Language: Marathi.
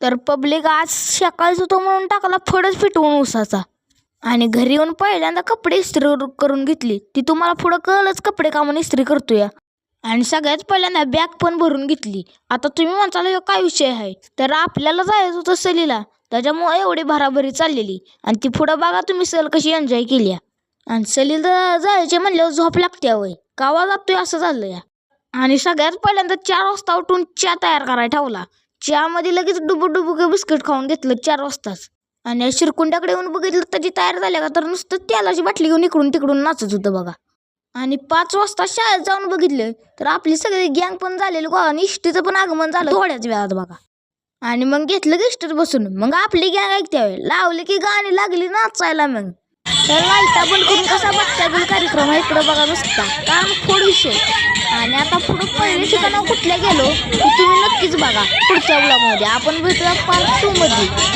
तर पब्लिक आज सकाळच होतो म्हणून टाकला फडच फिटवून उसाचा. आणि घरी येऊन पहिल्यांदा कपडे इस्त्री करून घेतली. ती तुम्हाला पुढं कळलंच कपडे का म्हणून इस्त्री करतोय. आणि सगळ्यात पहिल्यांदा बॅग पण भरून घेतली. आता तुम्ही म्हणताल ह्यो काय विषय आहे, तर आपल्याला जायचं होतं सहलीला, त्याच्यामुळे एवढी भराभरी चाललेली. आणि ती पुढं बघा तुम्ही सहल कशी एन्जॉय केली. आणि सहलीला जायचे म्हणल्यावर झोप लागते वय, कावा जातोय असं झालं या. आणि सगळ्यात पहिल्यांदा 4 वाजता उठून चहा तयार करायला ठेवला. चहामध्ये लगेच डुबुक बिस्किट खाऊन घेतलं 4 वाजताच. आणि शिरकुंड्याकडे येऊन बघितलं तर ती तयार झाल्या का, तर नुसतं तेलाची बाटली घेऊन इकडून तिकडून नाचत होतं बघा. आणि 5 वाजता शाळेत जाऊन बघितलं तर आपली सगळी गँग पण झालेली गो, आणि इष्टीचं पण आगमन झालं थोड्याच वेळात बघा. आणि मग घेतलं गेस्टर बसून, मग आपली गँग ऐकत्या लावली की गाणी लागली नाचायला. मग तर लाईटा बंद करून कसा बच्चा कार्यक्रम आहे इकडं बघा नुसता काम फोड विषय. आणि आता पुढं पहिले ठिकाणं कुठल्या गेलो की तुम्ही नक्कीच बघा पुढच्या ब्लॉगमध्ये. आपण भेटूया पार्ट 2 मध्ये.